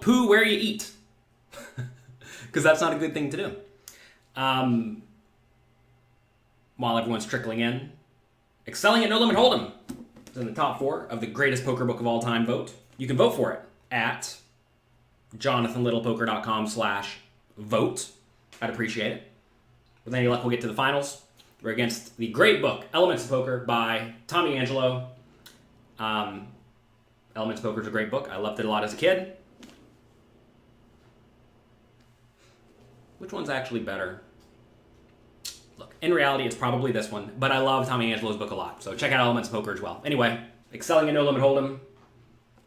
poo where you eat. Because that's not a good thing to do. While everyone's trickling in, Excelling at No Limit Hold'em is in the top 4 of the greatest poker book of all time vote. You can vote for it at jonathanlittlepoker.com/vote. I'd appreciate it. With any luck, we'll get to the finals. We're against the great book, Elements of Poker by Tommy Angelo. Elements of Poker is a great book. I loved it a lot as a kid. Which one's actually better? Look, in reality, it's probably this one, but I love Tommy Angelo's book a lot, so check out Elements of Poker as well. Anyway, Excelling at No Limit Hold'em,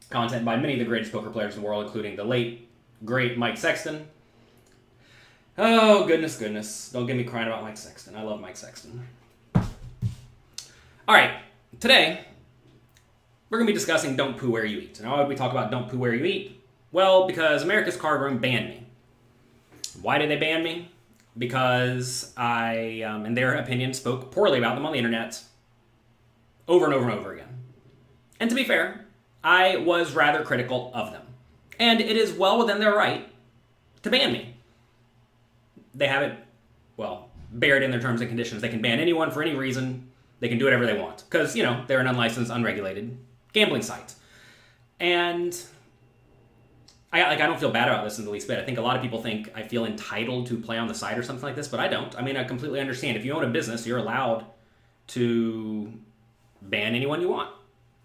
content by many of the greatest poker players in the world, including the late, great Mike Sexton. Oh, goodness. Don't get me crying about Mike Sexton. I love Mike Sexton. All right, today, we're going to be discussing Don't Poo Where You Eat. And why would we talk about Don't Poo Where You Eat? Well, because America's Card Room banned me. Why did they ban me? Because I, in their opinion, spoke poorly about them on the internet over and over and over again. And to be fair, I was rather critical of them. And it is well within their right to ban me. They have it, well, buried in their terms and conditions. They can ban anyone for any reason. They can do whatever they want. Because, you know, they're an unlicensed, unregulated gambling site. And I don't feel bad about this in the least bit. I think a lot of people think I feel entitled to play on the site or something like this, but I don't. I mean, I completely understand. If you own a business, you're allowed to ban anyone you want,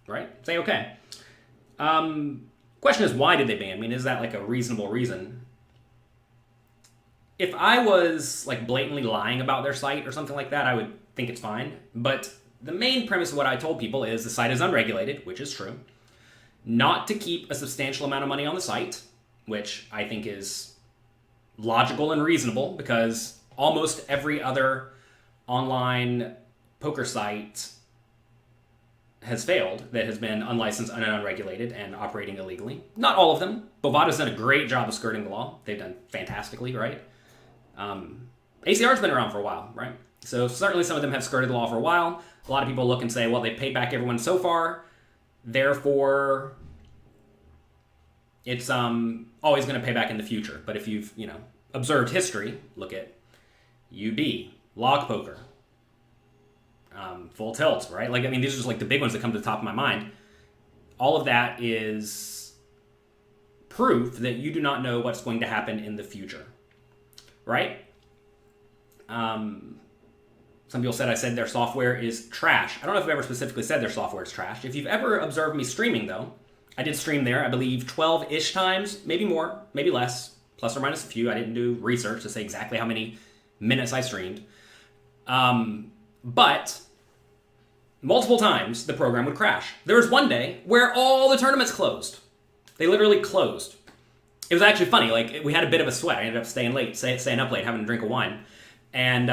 right? Say, okay. Question is, why did they ban me? I mean, is that like a reasonable reason? If I was like blatantly lying about their site or something like that, I would think it's fine. But the main premise of what I told people is the site is unregulated, which is true. Not to keep a substantial amount of money on the site, which I think is logical and reasonable because almost every other online poker site has failed that has been unlicensed and unregulated and operating illegally. Not all of them. Bovada's done a great job of skirting the law. They've done fantastically, right? ACR's been around for a while, right? So certainly some of them have skirted the law for a while. A lot of people look and say, well, they've paid back everyone so far, therefore it's always going to pay back in the future. But if you've, observed history, look at UB, Log Poker, Full Tilt, right? Like, I mean, these are just like the big ones that come to the top of my mind. All of that is proof that you do not know what's going to happen in the future, right? Some people said I said their software is trash. I don't know if I've ever specifically said their software is trash. If you've ever observed me streaming, though, I did stream there, I believe, 12-ish times, maybe more, maybe less, plus or minus a few. I didn't do research to say exactly how many minutes I streamed. But multiple times, the program would crash. There was one day where all the tournaments closed. They literally closed. It was actually funny. Like, we had a bit of a sweat. I ended up staying up late, having a drink of wine. And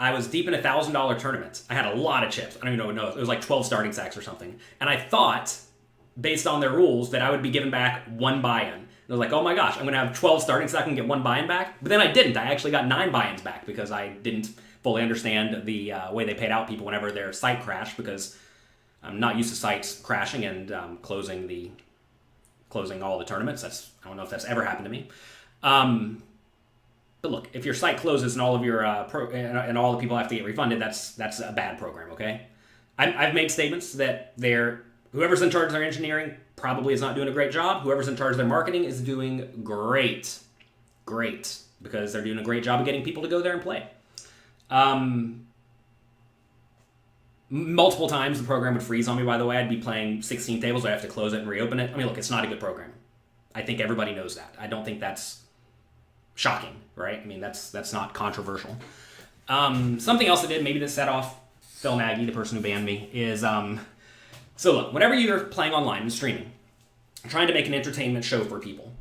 I was deep in a $1,000 tournament. I had a lot of chips. I don't even know. It was like 12 starting stacks or something. And I thought, based on their rules, that I would be given back one buy-in. And I was like, oh my gosh, I'm going to have 12 starting stacks and get one buy-in back? But then I didn't. I actually got 9 buy-ins back because I didn't fully understand the way they paid out people whenever their site crashed, because I'm not used to sites crashing and closing all the tournaments. I don't know if that's ever happened to me. But look, if your site closes and all of your and all the people have to get refunded, that's a bad program. Okay, I've made statements that whoever's in charge of their engineering probably is not doing a great job. Whoever's in charge of their marketing is doing great, because they're doing a great job of getting people to go there and play. Multiple times the program would freeze on me. By the way, I'd be playing 16 tables. I have to close it and reopen it. I mean, look, it's not a good program. I think everybody knows that. I don't think that's shocking, right? I mean, that's not controversial. Something else I did, maybe that set off Phil Nagy, the person who banned me, is so look, whenever you're playing online and streaming, trying to make an entertainment show for people,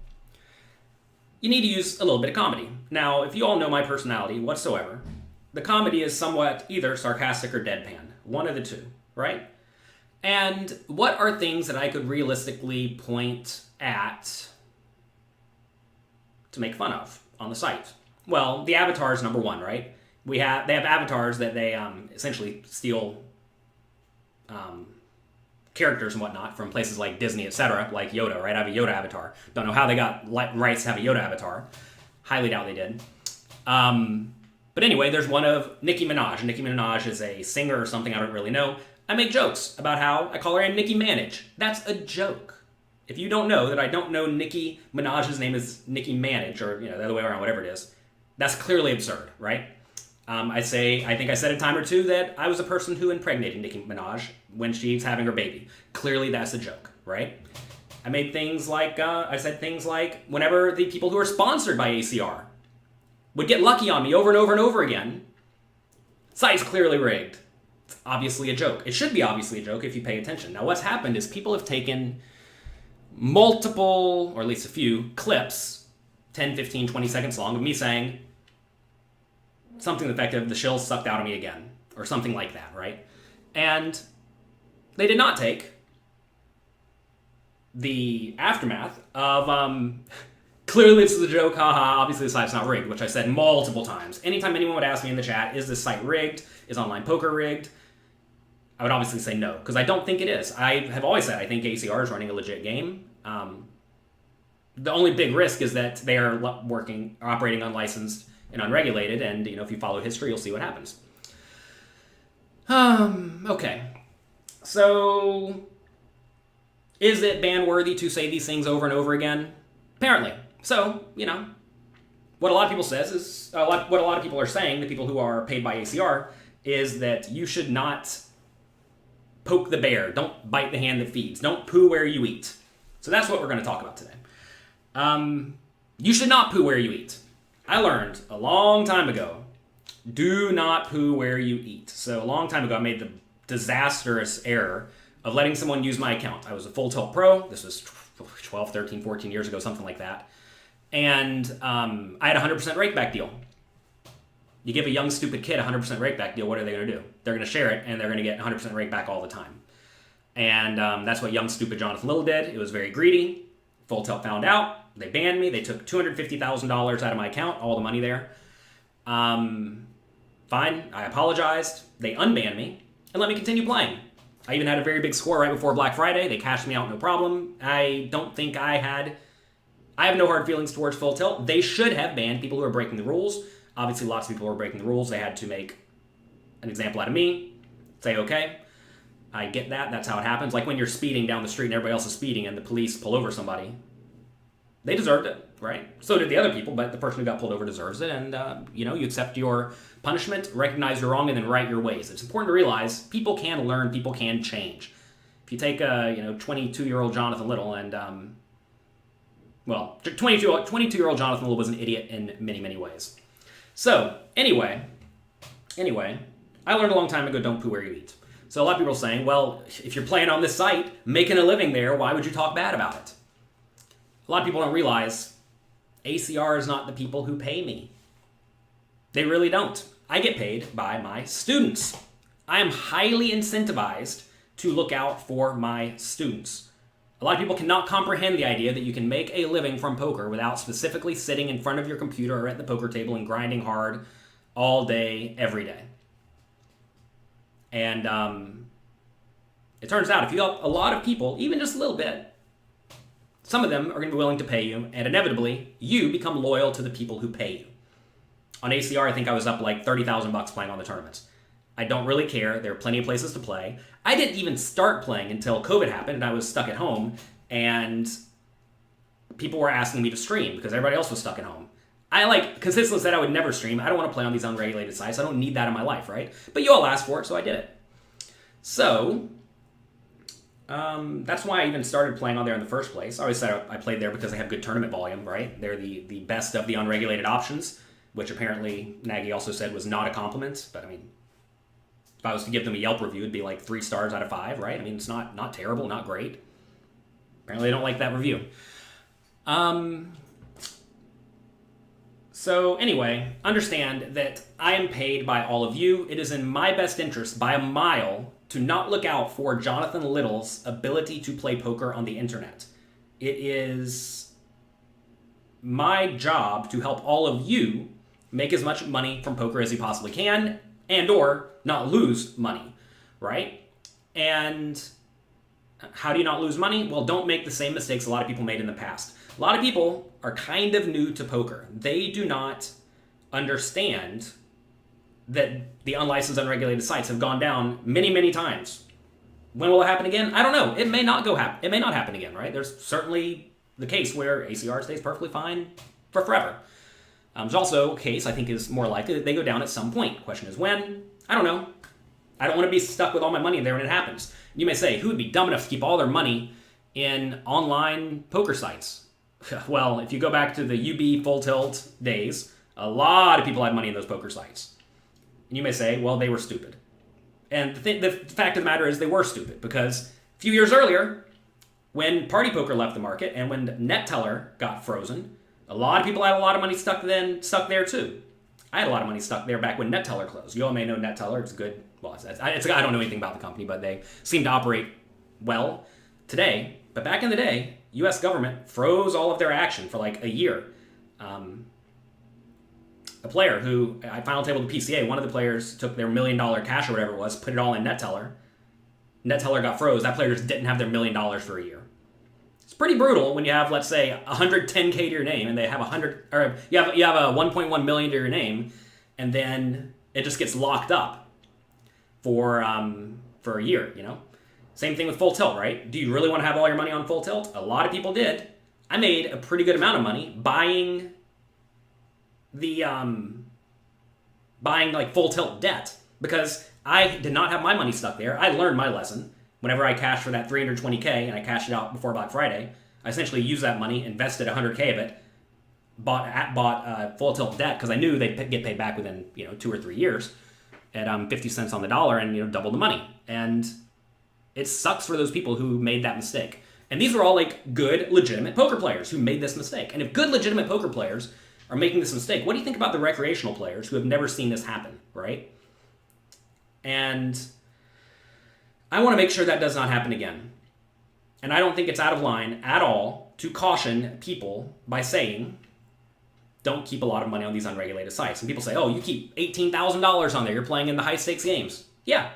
you need to use a little bit of comedy. Now, if you all know my personality whatsoever, the comedy is somewhat either sarcastic or deadpan, one of the two, right? And what are things that I could realistically point at to make fun of on the site? Well, the avatar is number one, right? They have avatars that they essentially steal characters and whatnot from places like Disney, etc., like Yoda, right? I have a Yoda avatar. Don't know how they got rights to have a Yoda avatar. Highly doubt they did. But anyway, there's one of Nicki Minaj. Nicki Minaj is a singer or something, I don't really know. I make jokes about how I call her Nicki Manage. That's a joke. If you don't know that I don't know Nicki Minaj's name is Nicki Manage, or the other way around, whatever it is, that's clearly absurd, right? I think I said a time or two that I was the person who impregnated Nicki Minaj when she's having her baby. Clearly that's a joke, right? I said things like, whenever the people who are sponsored by ACR would get lucky on me over and over and over again, site's clearly rigged. It's obviously a joke. It should be obviously a joke if you pay attention. Now what's happened is people have taken multiple, or at least a few, clips, 10, 15, 20 seconds long, of me saying something effective, the shills sucked out of me again, or something like that, right? And they did not take the aftermath of, clearly this is a joke, haha, obviously the site's not rigged, which I said multiple times. Anytime anyone would ask me in the chat, is this site rigged? Is online poker rigged? I would obviously say no, because I don't think it is. I have always said I think ACR is running a legit game. The only big risk is that they are operating unlicensed and unregulated, and if you follow history, you'll see what happens. Okay. So, is it ban-worthy to say these things over and over again? Apparently. So, what a lot of people says is, what a lot of people are saying, the people who are paid by ACR, is that you should not poke the bear. Don't bite the hand that feeds. Don't poo where you eat. So that's what we're going to talk about today. You should not poo where you eat. I learned a long time ago, do not poo where you eat. So a long time ago, I made the disastrous error of letting someone use my account. I was a Full Tilt Pro. This was 12, 13, 14 years ago, something like that. And I had a 100% rakeback deal. You give a young, stupid kid a 100% rakeback deal, what are they going to do? They're going to share it, and they're going to get 100% rakeback all the time. And that's what young, stupid Jonathan Little did. It was very greedy. Full Tilt found out. They banned me. They took $250,000 out of my account, all the money there. Fine. I apologized. They unbanned me and let me continue playing. I even had a very big score right before Black Friday. They cashed me out, no problem. I have no hard feelings towards Full Tilt. They should have banned people who are breaking the rules. Obviously, lots of people were breaking the rules. They had to make an example out of me. Say, okay, I get that. That's how it happens. Like when you're speeding down the street and everybody else is speeding and the police pull over somebody. They deserved it, right? So did the other people, but the person who got pulled over deserves it. And, you accept your punishment, recognize you're wrong, and then right your ways. It's important to realize people can learn, people can change. If you take a, 22-year-old Jonathan Little and, 22-year-old Jonathan Little was an idiot in many, many ways. So, anyway, I learned a long time ago, don't poo where you eat. So a lot of people are saying, well, if you're playing on this site, making a living there, why would you talk bad about it? A lot of people don't realize ACR is not the people who pay me. They really don't. I get paid by my students. I am highly incentivized to look out for my students. A lot of people cannot comprehend the idea that you can make a living from poker without specifically sitting in front of your computer or at the poker table and grinding hard all day, every day. And it turns out if you help a lot of people, even just a little bit, some of them are going to be willing to pay you, and inevitably, you become loyal to the people who pay you. On ACR, I think I was up like $30,000 playing on the tournaments. I don't really care. There are plenty of places to play. I didn't even start playing until COVID happened, and I was stuck at home, and people were asking me to stream because everybody else was stuck at home. I consistently said I would never stream. I don't want to play on these unregulated sites. I don't need that in my life, right? But you all asked for it, so I did it. So that's why I even started playing on there in the first place. I always said I played there because they have good tournament volume, right? They're the best of the unregulated options, which apparently Nagy also said was not a compliment. But I mean, if I was to give them a Yelp review, it'd be like 3 stars out of 5, right? I mean, it's not terrible, not great. Apparently they don't like that review. So anyway, understand that I am paid by all of you. It is in my best interest by a mile to not look out for Jonathan Little's ability to play poker on the internet. It is my job to help all of you make as much money from poker as you possibly can and or not lose money, right? And How do you not lose money? Well, don't make the same mistakes a lot of people made in the past. A lot of people are kind of new to poker. They do not understand that the unlicensed, unregulated sites have gone down many, many times. When will it happen again? I don't know. It may not It may not happen again, right? There's certainly the case where ACR stays perfectly fine for forever. There's also a case I think is more likely that they go down at some point. Question is when? I don't know. I don't want to be stuck with all my money there when it happens. You may say, who would be dumb enough to keep all their money in online poker sites? Well, if you go back to the UB full tilt days, a lot of people had money in those poker sites. And you may say, well, they were stupid. And the fact of the matter is they were stupid because a few years earlier, when party poker left the market and when NetTeller got frozen, a lot of people had a lot of money stuck there too. I had a lot of money stuck there back when NetTeller closed. You all may know NetTeller. It's good. Well, I don't know anything about the company, but they seem to operate well today. But back in the day, U.S. government froze all of their action for like a year. A player who, I final tabled the PCA, one of the players took their $1 million cash or whatever it was, put it all in NetTeller. NetTeller got froze. That player just didn't have their $1 million for a year. It's pretty brutal when you have, let's say, 110K to your name, and they have you have a 1.1 million to your name, and then it just gets locked up for a year. You know, same thing with Full Tilt, right? Do you really want to have all your money on Full Tilt? A lot of people did. I made a pretty good amount of money buying like Full Tilt debt because I did not have my money stuck there. I learned my lesson. Whenever I cashed for that 320K and I cashed it out before Black Friday, I essentially used that money, invested 100K of it, bought Full Tilt debt because I knew they'd get paid back within 2 or 3 years at 50 cents on the dollar and double the money. And it sucks for those people who made that mistake. And these were all like good, legitimate poker players who made this mistake. And if good, legitimate poker players are making this mistake, what do you think about the recreational players who have never seen this happen, right? And I want to make sure that does not happen again. And I don't think it's out of line at all to caution people by saying, don't keep a lot of money on these unregulated sites. And people say, oh, you keep $18,000 on there. You're playing in the high stakes games. Yeah,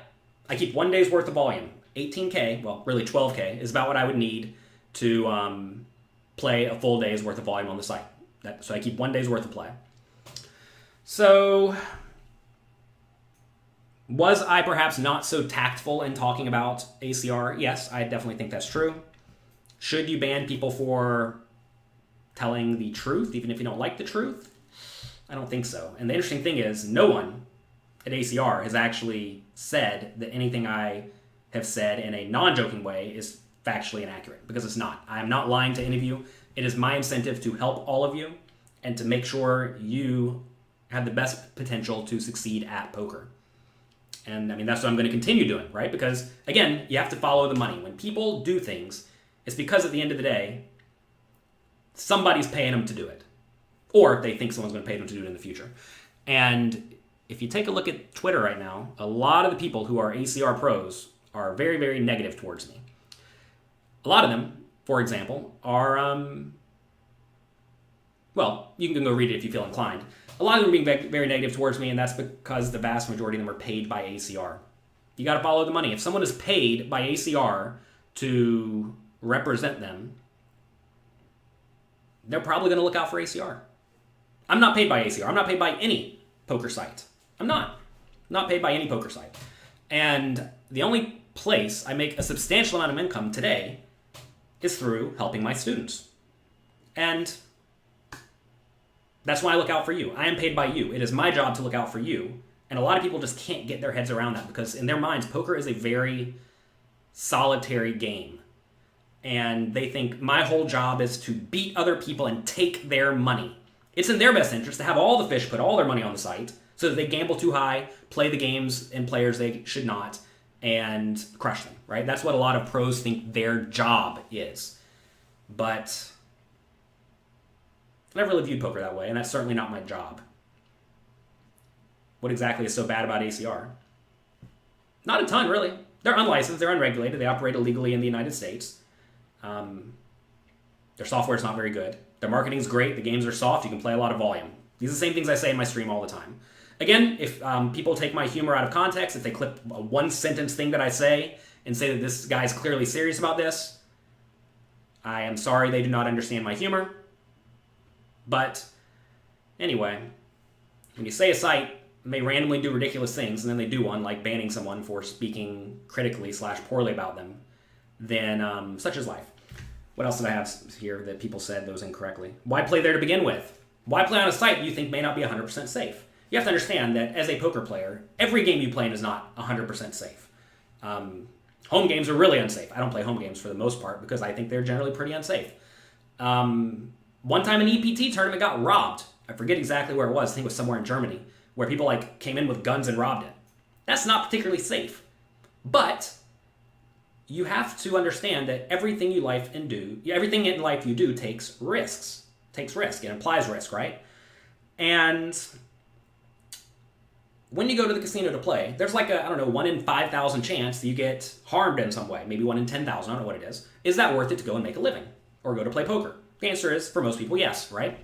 I keep 1 day's worth of volume. 18K, well, really 12K, is about what I would need to play a full day's worth of volume on the site. So I keep 1 day's worth of play. So was I perhaps not so tactful in talking about ACR? Yes, I definitely think that's true. Should you ban people for telling the truth, even if you don't like the truth? I don't think so. And the interesting thing is, no one at ACR has actually said that anything I have said in a non-joking way is factually inaccurate, because it's not. I am not lying to any of you. It is my incentive to help all of you and to make sure you have the best potential to succeed at poker. And I mean, that's what I'm going to continue doing, right? Because again, you have to follow the money. When people do things, it's because at the end of the day, somebody's paying them to do it. Or they think someone's going to pay them to do it in the future. And if you take a look at Twitter right now, a lot of the people who are ACR pros are very, very negative towards me. A lot of them, for example, are, well, you can go read it if you feel inclined. A lot of them are being very negative towards me, and that's because the vast majority of them are paid by ACR. You got to follow the money. If someone is paid by ACR to represent them, they're probably going to look out for ACR. I'm not paid by ACR. I'm not paid by any poker site. I'm not paid by any poker site. And the only place I make a substantial amount of income today is through helping my students. And that's why I look out for you. I am paid by you. It is my job to look out for you. And a lot of people just can't get their heads around that because in their minds, poker is a very solitary game. And they think my whole job is to beat other people and take their money. It's in their best interest to have all the fish put all their money on the site so that they gamble too high, play the games and players they should not, and crush them, right? That's what a lot of pros think their job is. But I never really viewed poker that way, and that's certainly not my job. What exactly is so bad about ACR? Not a ton, really. They're unlicensed, they're unregulated, they operate illegally in the United States. Their software is not very good. Their marketing is great, the games are soft, you can play a lot of volume. These are the same things I say in my stream all the time. Again, if people take my humor out of context, if they clip a one-sentence thing that I say and say that this guy's clearly serious about this, I am sorry they do not understand my humor. But anyway, when you say a site may randomly do ridiculous things, and then they do one, like banning someone for speaking critically / poorly about them, then such is life. What else did I have here that people said that was incorrectly? Why play there to begin with? Why play on a site you think may not be 100% safe? You have to understand that as a poker player, every game you play in is not 100% safe. Home games are really unsafe. I don't play home games for the most part because I think they're generally pretty unsafe. One time an EPT tournament got robbed. I forget exactly where it was. I think it was somewhere in Germany, where people like came in with guns and robbed it. That's not particularly safe. But you have to understand that everything in life you do takes risks. Takes risk. It implies risk, right? And when you go to the casino to play, there's like a, 1 in 5,000 chance that you get harmed in some way. Maybe 1 in 10,000, I don't know what it is. Is that worth it to go and make a living? Or go to play poker? The answer is, for most people, yes, right?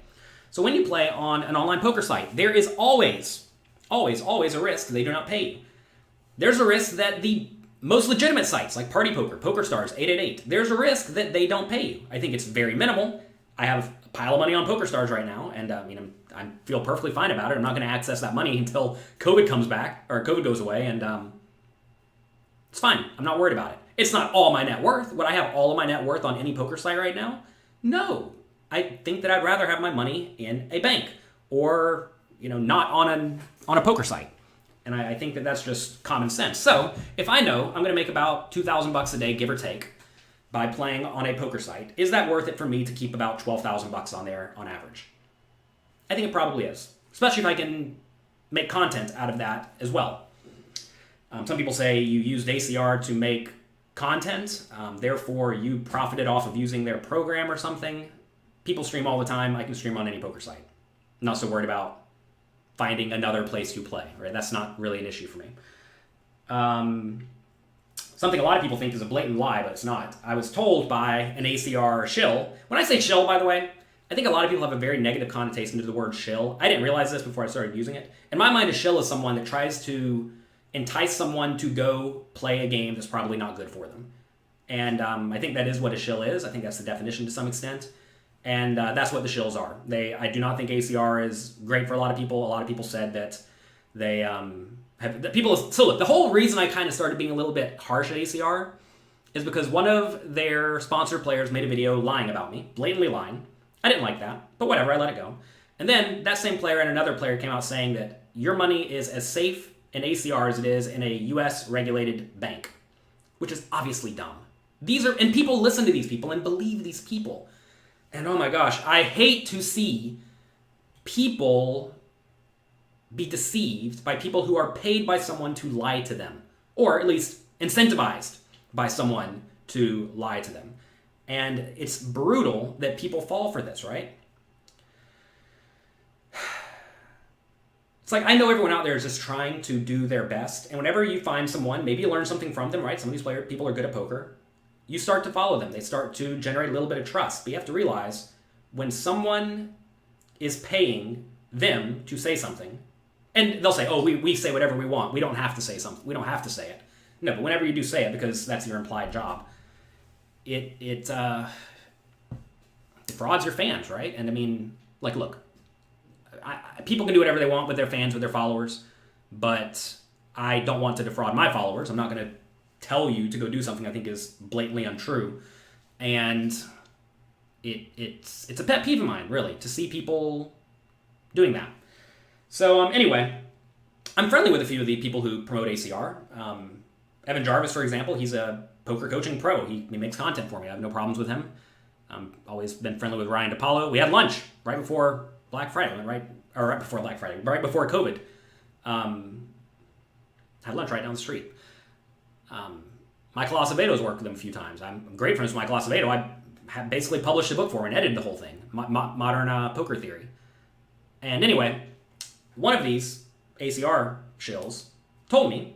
So when you play on an online poker site, there is always a risk they do not pay you. There's a risk that the most legitimate sites, like Party Poker, PokerStars, 888, there's a risk that they don't pay you. I think it's very minimal. I have a pile of money on PokerStars right now, and I feel perfectly fine about it. I'm not going to access that money until COVID comes back, or COVID goes away, and it's fine. I'm not worried about it. It's not all my net worth. Would I have all of my net worth on any poker site right now? No. I think that I'd rather have my money in a bank, or not on a poker site. And I think that that's just common sense. So if I know I'm going to make about $2,000 a day, give or take, by playing on a poker site, is that worth it for me to keep about $12,000 on there on average? I think it probably is, especially if I can make content out of that as well. Some people say you used ACR to make content, therefore you profited off of using their program or something. People stream all the time. I can stream on any poker site. I'm not so worried about finding another place to play, right? That's not really an issue for me. Something a lot of people think is a blatant lie, but it's not. I was told by an ACR shill. When I say shill, by the way, I think a lot of people have a very negative connotation to the word shill. I didn't realize this before I started using it. In my mind, a shill is someone that tries to entice someone to go play a game that's probably not good for them. And I think that is what a shill is. I think that's the definition to some extent. And that's what the shills are. I do not think ACR is great for a lot of people. A lot of people said that they so look, the whole reason I kind of started being a little bit harsh at ACR is because one of their sponsor players made a video lying about me, blatantly lying. I didn't like that, but whatever, I let it go. And then that same player and another player came out saying that your money is as safe in ACR as it is in a US regulated bank, which is obviously dumb. And people listen to these people and believe these people. And oh my gosh, I hate to see people be deceived by people who are paid by someone to lie to them, or at least incentivized by someone to lie to them. And it's brutal that people fall for this, right? It's like, I know everyone out there is just trying to do their best, and whenever you find someone, maybe you learn something from them, right? Some of these people are good at poker. You start to follow them. They start to generate a little bit of trust. But you have to realize when someone is paying them to say something, and they'll say, oh, we say whatever we want. We don't have to say something. We don't have to say it. No, but whenever you do say it, because that's your implied job, it defrauds your fans, right? And I mean, like, look, people can do whatever they want with their fans, with their followers, but I don't want to defraud my followers. I'm not going to tell you to go do something I think is blatantly untrue. And it's a pet peeve of mine, really, to see people doing that. So anyway, I'm friendly with a few of the people who promote ACR. Evan Jarvis, for example, he's a poker coaching pro. He makes content for me. I have no problems with him. Always been friendly with Ryan DePaulo. We had lunch right before Black Friday, right before COVID. Had lunch right down the street. Michael Acevedo's worked with him a few times. I'm great friends with Michael Acevedo. I have basically published a book for him and edited the whole thing, Modern Poker Theory. And anyway, one of these ACR shills told me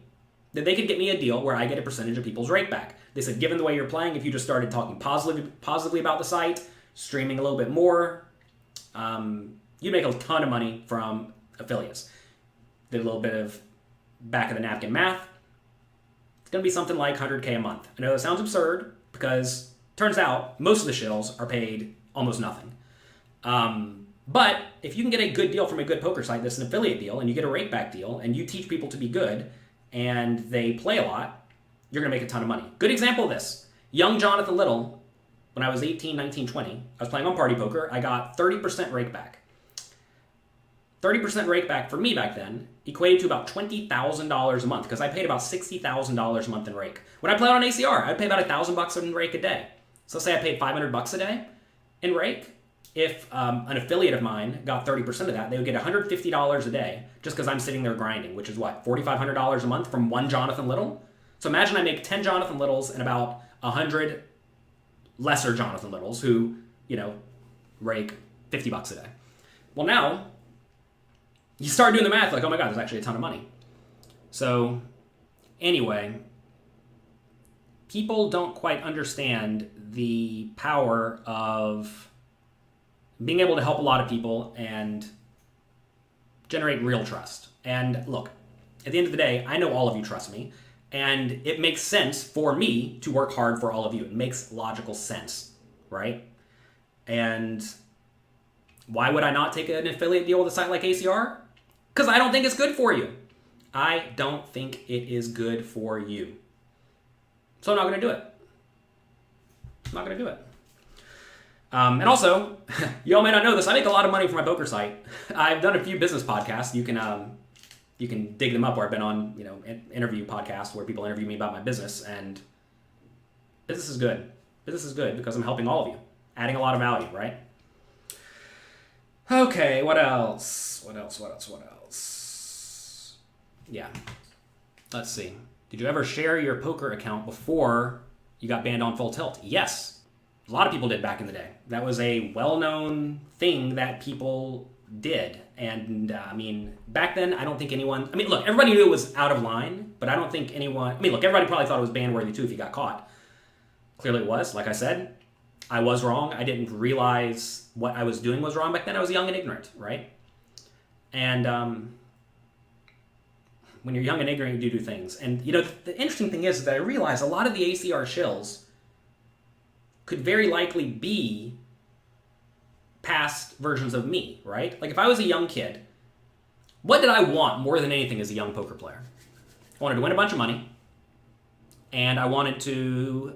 that they could get me a deal where I get a percentage of people's rake back. They said, given the way you're playing, if you just started talking positively about the site, streaming a little bit more, you'd make a ton of money from affiliates. Did a little bit of back of the napkin math. going to be something like 100K a month. I know that sounds absurd because turns out most of the shills are paid almost nothing. But if you can get a good deal from a good poker site that's an affiliate deal, and you get a rake back deal, and you teach people to be good, and they play a lot, you're going to make a ton of money. Good example of this. Young Jonathan Little, when I was 18, 19, 20, I was playing on Party Poker. I got 30% rake back. 30% rake back for me back then equated to about $20,000 a month because I paid about $60,000 a month in rake. When I played on ACR, I'd pay about $1,000 in rake a day. So say I paid $500 a day in rake. If an affiliate of mine got 30% of that, they would get $150 a day just because I'm sitting there grinding, which is what, $4,500 a month from one Jonathan Little? So imagine I make 10 Jonathan Littles and about 100 lesser Jonathan Littles who, rake $50 a day. Well, now you start doing the math like, oh my God, there's actually a ton of money. So anyway, people don't quite understand the power of being able to help a lot of people and generate real trust. And look, at the end of the day, I know all of you trust me, and it makes sense for me to work hard for all of you. It makes logical sense, right? And why would I not take an affiliate deal with a site like ACR? Because I don't think it's good for you. I don't think it is good for you. So I'm not going to do it. I'm not going to do it. And also, you all may not know this, I make a lot of money from my poker site. I've done a few business podcasts. You can dig them up where I've been on, interview podcasts where people interview me about my business, and business is good. Business is good because I'm helping all of you, adding a lot of value, right? Okay, what else? Yeah. Let's see. Did you ever share your poker account before you got banned on Full Tilt? Yes. A lot of people did back in the day. That was a well-known thing that people did. And, back then, I don't think anyone... look, everybody knew it was out of line, but I don't think anyone... everybody probably thought it was ban-worthy, too, if you got caught. Clearly it was. Like I said, I was wrong. I didn't realize what I was doing was wrong back then. I was young and ignorant, right? And, when you're young and ignorant, you do things. And, the interesting thing is that I realized a lot of the ACR shills could very likely be past versions of me, right? Like if I was a young kid, what did I want more than anything as a young poker player? I wanted to win a bunch of money, and I wanted to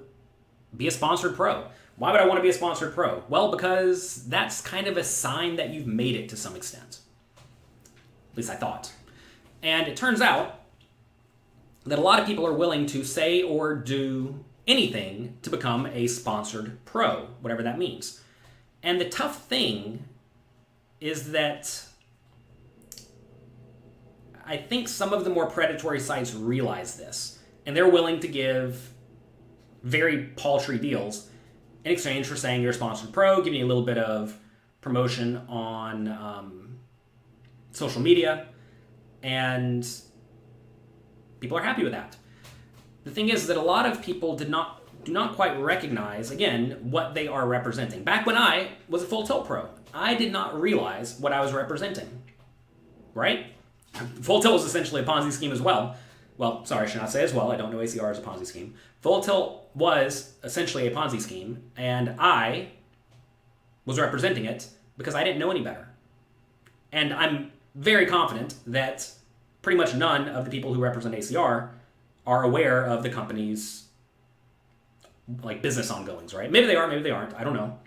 be a sponsored pro. Why would I want to be a sponsored pro? Well, because that's kind of a sign that you've made it to some extent. At least I thought. And it turns out that a lot of people are willing to say or do anything to become a sponsored pro, whatever that means. And the tough thing is that I think some of the more predatory sites realize this, and they're willing to give very paltry deals in exchange for saying you're a sponsored pro, giving you a little bit of promotion on social media, and people are happy with that. The thing is that a lot of people do not quite recognize, again, what they are representing. Back when I was a Full Tilt pro, I did not realize what I was representing, right? Full Tilt was essentially a Ponzi scheme as well. Well, sorry, I should not say as well. I don't know ACR as a Ponzi scheme. Full Tilt was essentially a Ponzi scheme, and I was representing it because I didn't know any better. And I'm very confident that pretty much none of the people who represent ACR are aware of the company's business ongoings, right? Maybe they are, maybe they aren't. I don't know.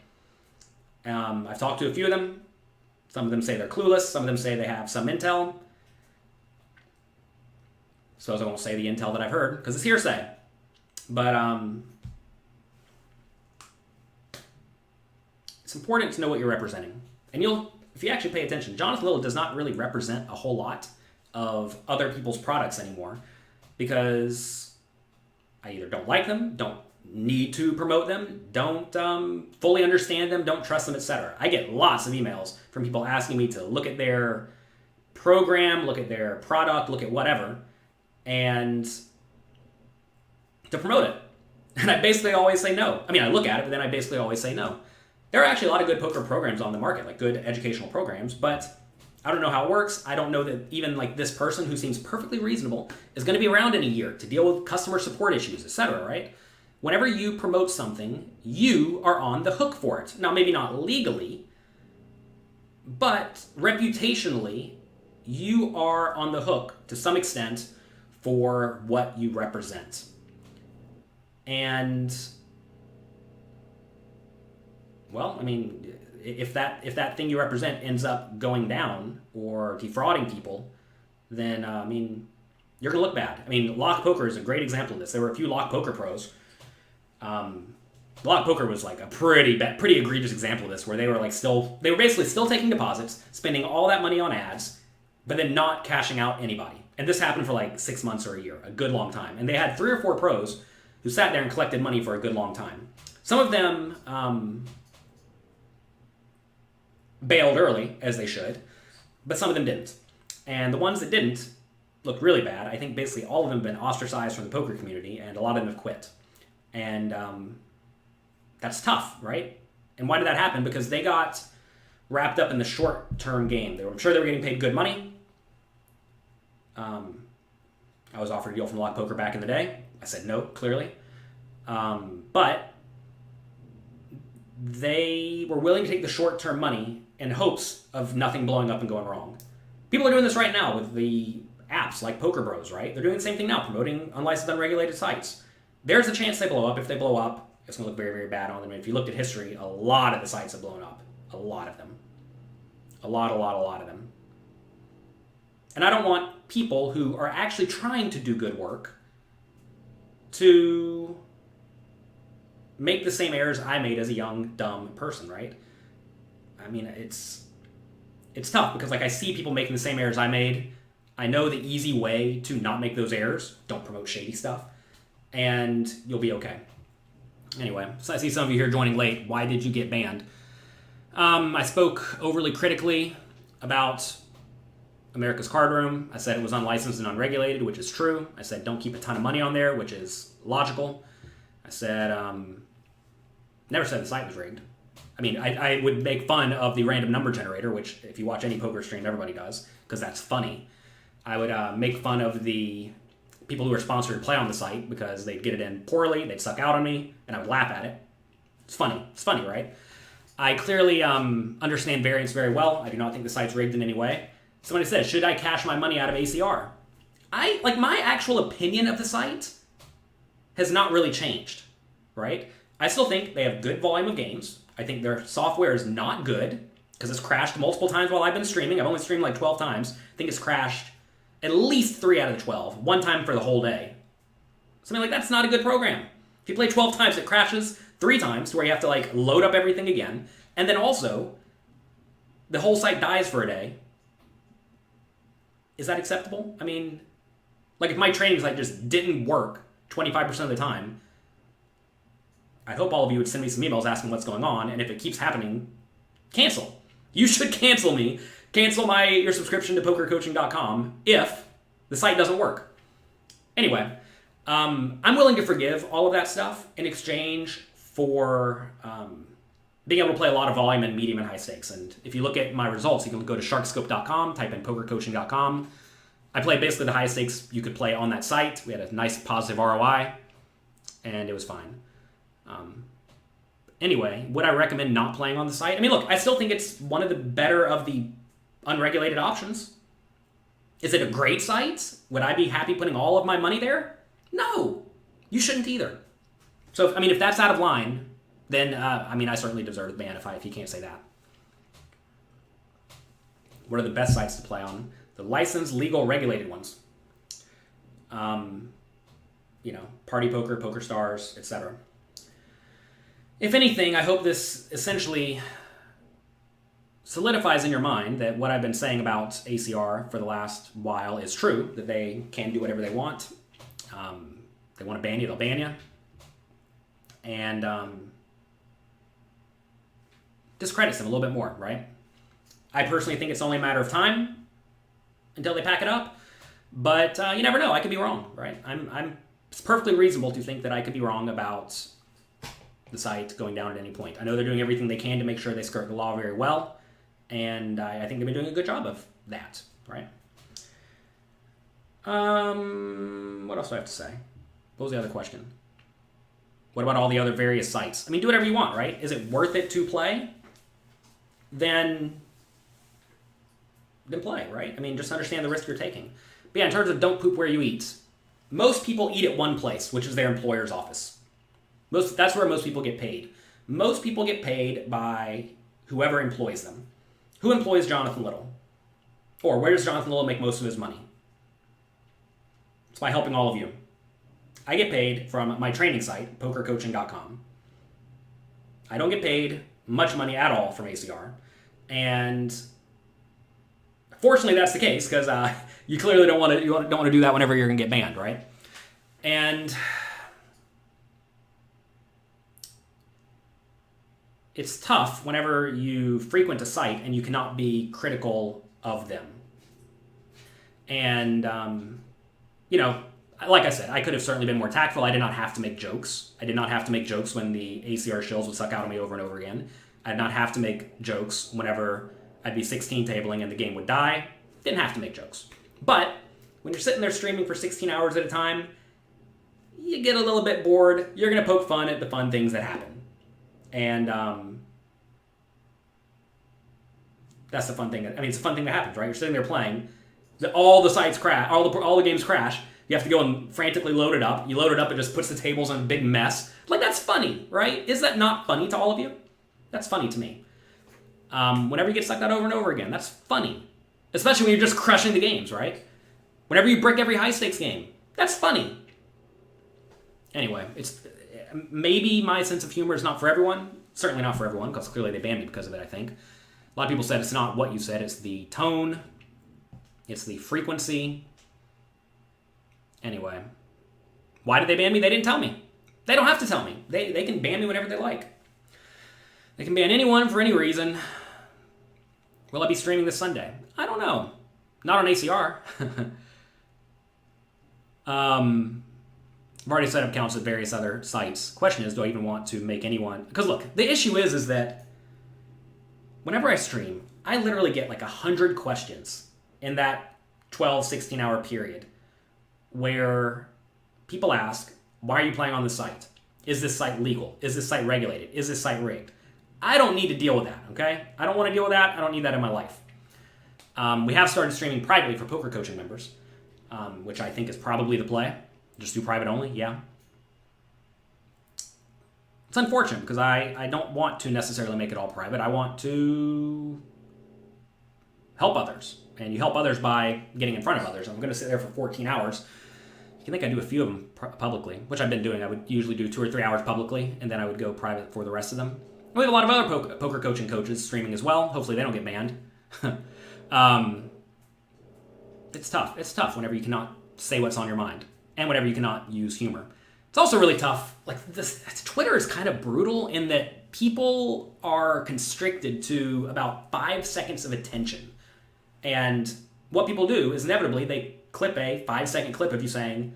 I've talked to a few of them. Some of them say they're clueless. Some of them say they have some intel. Suppose I won't say the intel that I've heard because it's hearsay. But it's important to know what you're representing. And if you actually pay attention, Jonathan Little does not really represent a whole lot of other people's products anymore because I either don't like them, don't need to promote them, don't fully understand them, don't trust them, etc. I get lots of emails from people asking me to look at their program, look at their product, look at whatever, and to promote it. And I basically always say no. I look at it, but then I basically always say no. There are actually a lot of good poker programs on the market, like good educational programs, but I don't know how it works. I don't know that even like this person who seems perfectly reasonable is going to be around in a year to deal with customer support issues, etc., right? Whenever you promote something, you are on the hook for it. Now, maybe not legally, but reputationally, you are on the hook to some extent for what you represent. And, well, I mean, if that thing you represent ends up going down or defrauding people, then, I mean, you're going to look bad. I mean, lock poker is a great example of this. There were a few lock poker pros. Lock poker was like a pretty egregious example of this, where they were basically still taking deposits, spending all that money on ads, but then not cashing out anybody. And this happened for like 6 months or a year, a good long time. And they had 3 or 4 pros who sat there and collected money for a good long time. Some of them bailed early, as they should, but some of them didn't. And the ones that didn't looked really bad. I think basically all of them have been ostracized from the poker community, and a lot of them have quit. And that's tough, right? And why did that happen? Because they got wrapped up in the short-term game. I'm sure they were getting paid good money. I was offered a deal from Lock Poker back in the day. I said no, clearly. But they were willing to take the short-term money in hopes of nothing blowing up and going wrong. People are doing this right now with the apps like Poker Bros, right? They're doing the same thing now, promoting unlicensed, unregulated sites. There's a chance they blow up. If they blow up, it's going to look very, very bad on them. And if you looked at history, a lot of the sites have blown up. A lot of them. A lot of them. And I don't want people who are actually trying to do good work to make the same errors I made as a young, dumb person, right? I mean, it's tough because like I see people making the same errors I made. I know the easy way to not make those errors. Don't promote shady stuff. And you'll be okay. Anyway, so I see some of you here joining late. Why did you get banned? I spoke overly critically about America's Card Room. I said it was unlicensed and unregulated, which is true. I said don't keep a ton of money on there, which is logical. I said, never said the site was rigged. I mean, I would make fun of the random number generator, which if you watch any poker stream, everybody does, because that's funny. I would make fun of the people who are sponsored to play on the site because they'd get it in poorly, they'd suck out on me, and I would laugh at it. It's funny, right? I clearly understand variance very well. I do not think the site's rigged in any way. Somebody said, should I cash my money out of ACR? My actual opinion of the site has not really changed, right? I still think they have good volume of games. I think their software is not good because it's crashed multiple times while I've been streaming. I've only streamed like 12 times. I think it's crashed at least 3 out of the 12, one time for the whole day. Something like that's not a good program. If you play 12 times, it crashes 3 times to where you have to like load up everything again. And then also, the whole site dies for a day. Is that acceptable? I mean, like if my training site just didn't work 25% of the time, I hope all of you would send me some emails asking what's going on, and if it keeps happening, cancel. You should cancel me. Cancel your subscription to pokercoaching.com if the site doesn't work. Anyway, I'm willing to forgive all of that stuff in exchange for being able to play a lot of volume and medium and high stakes. And if you look at my results, you can go to sharkscope.com, type in pokercoaching.com. I played basically the highest stakes you could play on that site. We had a nice positive ROI, and it was fine. Anyway, would I recommend not playing on the site? I mean, look, I still think it's one of the better of the unregulated options. Is it a great site? Would I be happy putting all of my money there? No, you shouldn't either. So, if that's out of line, then, I certainly deserve the ban if you can't say that. What are the best sites to play on? The licensed, legal, regulated ones. Party Poker, Poker Stars, etc. If anything, I hope this essentially solidifies in your mind that what I've been saying about ACR for the last while is true, that they can do whatever they want. They want to ban you, they'll ban you. And discredits them a little bit more, right? I personally think it's only a matter of time until they pack it up, but you never know. I could be wrong, right? It's perfectly reasonable to think that I could be wrong about the site going down at any point. I know they're doing everything they can to make sure they skirt the law very well, And I think they've been doing a good job of that, right? What else do I have to say? What was the other question? What about all the other various sites? I mean, do whatever you want, right? Is it worth it to play? Then play, right? I mean, just understand the risk you're taking. But yeah, in terms of don't poop where you eat, most people eat at one place, which is their employer's office. That's where most people get paid. Most people get paid by whoever employs them. Who employs Jonathan Little? Or where does Jonathan Little make most of his money? It's by helping all of you. I get paid from my training site, pokercoaching.com. I don't get paid much money at all from ACR. And fortunately, that's the case, because you clearly don't want to do that whenever you're going to get banned, right? And it's tough whenever you frequent a site and you cannot be critical of them. And, like I said, I could have certainly been more tactful. I did not have to make jokes. I did not have to make jokes when the ACR shills would suck out on me over and over again. I did not have to make jokes whenever I'd be 16 tabling and the game would die. Didn't have to make jokes. But when you're sitting there streaming for 16 hours at a time, you get a little bit bored. You're going to poke fun at the fun things that happen. And that's the fun thing. It's a fun thing that happens, right? You're sitting there playing. All the sites crash. All the games crash. You have to go and frantically load it up. You load it up, it just puts the tables in a big mess. Like, that's funny, right? Is that not funny to all of you? That's funny to me. Whenever you get sucked out over and over again, that's funny. Especially when you're just crushing the games, right? Whenever you brick every high-stakes game, that's funny. Anyway, it's maybe my sense of humor is not for everyone. Certainly not for everyone, because clearly they banned me because of it, I think. A lot of people said it's not what you said, it's the tone, it's the frequency. Anyway, why did they ban me? They didn't tell me. They don't have to tell me. They can ban me whenever they like. They can ban anyone for any reason. Will I be streaming this Sunday? I don't know. Not on ACR. I've already set up accounts at various other sites. Question is, do I even want to make anyone... Because look, the issue is that whenever I stream, I literally get like 100 questions in that 12, 16-hour period where people ask, why are you playing on this site? Is this site legal? Is this site regulated? Is this site rigged? I don't need to deal with that, okay? I don't want to deal with that. I don't need that in my life. We have started streaming privately for poker coaching members, which I think is probably the play. Just do private only, yeah. It's unfortunate because I don't want to necessarily make it all private. I want to help others. And you help others by getting in front of others. I'm going to sit there for 14 hours. You can think I do a few of them publicly, which I've been doing. I would usually do 2 or 3 hours publicly, and then I would go private for the rest of them. We have a lot of other poker coaching coaches streaming as well. Hopefully they don't get banned. It's tough. It's tough whenever you cannot say what's on your mind and whenever you cannot use humor. It's also really tough. Like, Twitter is kind of brutal in that people are constricted to about 5 seconds of attention. And what people do is inevitably they clip a 5-second clip of you saying,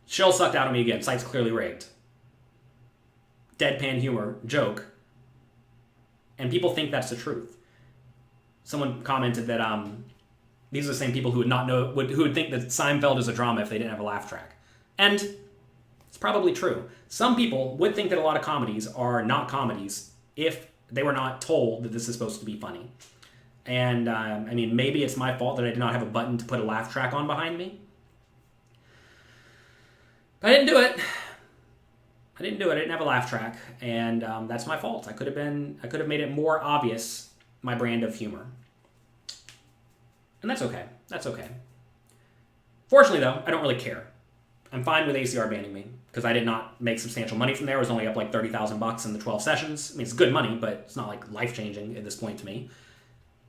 shill sucked out of me again, site's clearly rigged. Deadpan humor, joke. And people think that's the truth. Someone commented that these are the same people who would think that Seinfeld is a drama if they didn't have a laugh track. And it's probably true. Some people would think that a lot of comedies are not comedies if they were not told that this is supposed to be funny. And, maybe it's my fault that I did not have a button to put a laugh track on behind me. But I didn't do it. I didn't have a laugh track, and that's my fault. I could have made it more obvious, my brand of humor. And that's okay. That's okay. Fortunately, though, I don't really care. I'm fine with ACR banning me, because I did not make substantial money from there. I was only up like $30,000 in the 12 sessions. I mean, it's good money, but it's not like life-changing at this point to me.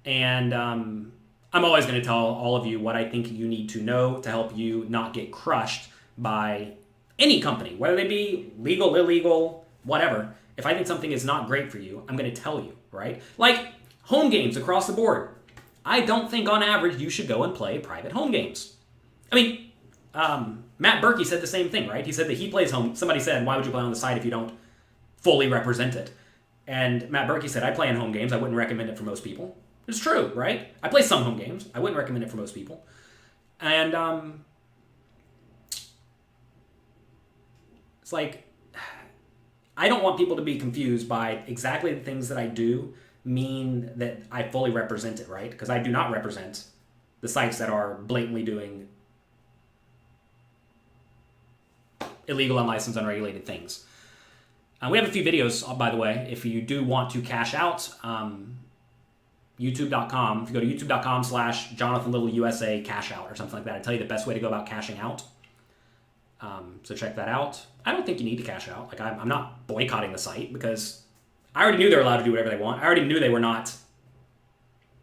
And I'm always going to tell all of you what I think you need to know to help you not get crushed by any company, whether they be legal, illegal, whatever. If I think something is not great for you, I'm going to tell you, right? Like home games across the board. I don't think on average you should go and play private home games. I mean, Matt Berkey said the same thing, right? He said that he plays home. Somebody said, why would you play on the site if you don't fully represent it? And Matt Berkey said, I play in home games. I wouldn't recommend it for most people. It's true, right? I play some home games. I wouldn't recommend it for most people. And it's like, I don't want people to be confused by exactly the things that I do mean that I fully represent it, right? Because I do not represent the sites that are blatantly doing illegal, unlicensed, unregulated things. We have a few videos, by the way, if you do want to cash out. YouTube.com. If you go to youtube.com/JonathanLittleUSA cash out or something like that, I tell you the best way to go about cashing out. So check that out. I don't think you need to cash out. Like I'm not boycotting the site because I already knew they were allowed to do whatever they want. I already knew they were not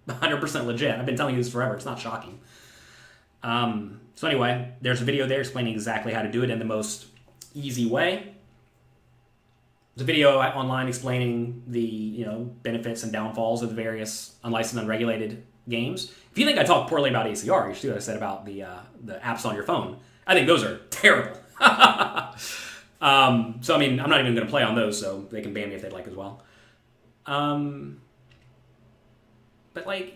100% legit. I've been telling you this forever. It's not shocking. So anyway, there's a video there explaining exactly how to do it in the most easy way. There's a video online explaining the benefits and downfalls of the various unlicensed, unregulated games. If you think I talk poorly about ACR, you should see what I said about the apps on your phone. I think those are terrible. So I mean, I'm not even going to play on those, so they can ban me if they'd like as well. But like,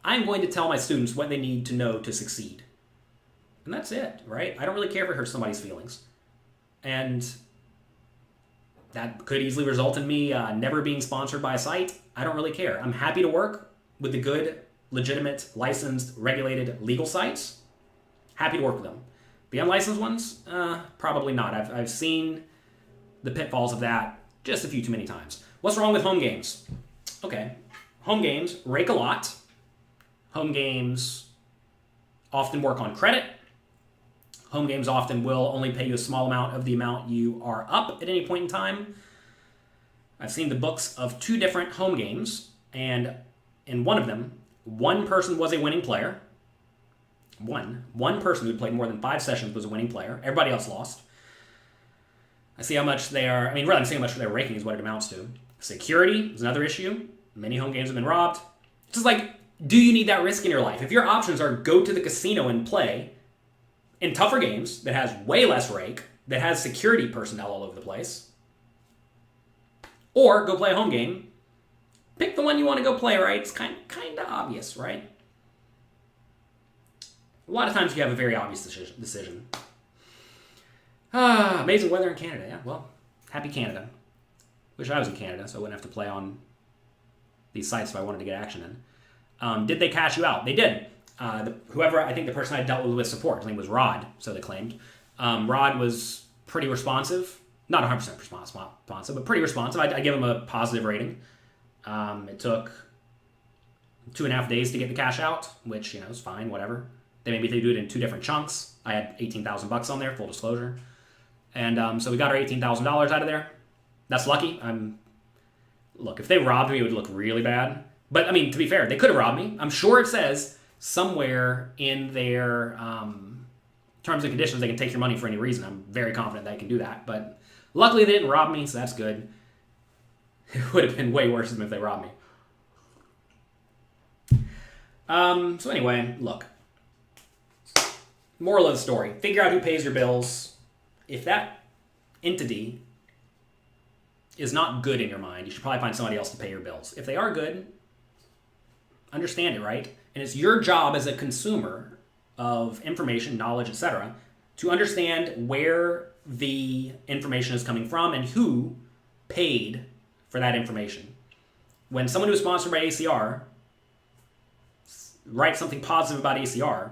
I'm going to tell my students what they need to know to succeed. And that's it, right? I don't really care if it hurts somebody's feelings. And that could easily result in me never being sponsored by a site. I don't really care. I'm happy to work with the good, legitimate, licensed, regulated, legal sites. Happy to work with them. The unlicensed ones, probably not. I've seen the pitfalls of that just a few too many times. What's wrong with home games? Okay, home games rake a lot. Home games often work on credit. Home games often will only pay you a small amount of the amount you are up at any point in time. I've seen the books of 2 different home games, and in one of them, one person was a winning player. One person who played more than 5 sessions was a winning player. Everybody else lost. I see how much they are, really I'm seeing how much they're raking is what it amounts to. Security is another issue. Many home games have been robbed. It's just like, do you need that risk in your life? If your options are go to the casino and play in tougher games that has way less rake, that has security personnel all over the place, or go play a home game, pick the one you want to go play, right? It's kind of obvious, right? A lot of times you have a very obvious decision. Amazing weather in Canada. Yeah, well, happy Canada. Wish I was in Canada so I wouldn't have to play on these sites if I wanted to get action in. Did they cash you out? They did. Whoever, I think the person I dealt with support, his name was Rod, so they claimed. Rod was pretty responsive. Not 100% responsive, but pretty responsive. I give him a positive rating. It took 2.5 days to get the cash out, which, is fine, whatever. They made me do it in 2 different chunks. I had $18,000 on there, full disclosure. And so we got our $18,000 out of there. That's lucky. Look, if they robbed me, it would look really bad. But, to be fair, they could have robbed me. I'm sure it says somewhere in their terms and conditions they can take your money for any reason. I'm very confident they can do that. But luckily they didn't rob me, so that's good. It would have been way worse than if they robbed me. So anyway, look. Moral of the story. Figure out who pays your bills. If that entity is not good in your mind, you should probably find somebody else to pay your bills. If they are good, understand it, right? And it's your job as a consumer of information, knowledge, etc., to understand where the information is coming from and who paid for that information. When someone who's sponsored by ACR writes something positive about ACR,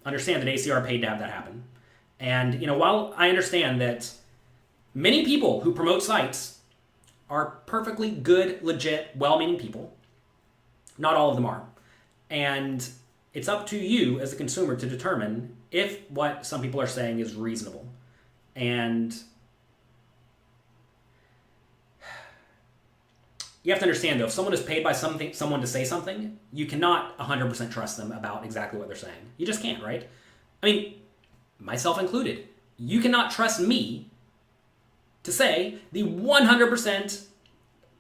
understand that ACR paid to have that happen. And, while I understand that many people who promote sites are perfectly good, legit, well-meaning people, not all of them are. And it's up to you as a consumer to determine if what some people are saying is reasonable. And you have to understand, though, if someone is paid by someone to say something, you cannot 100% trust them about exactly what they're saying. You just can't, right? Myself included. You cannot trust me to say the 100%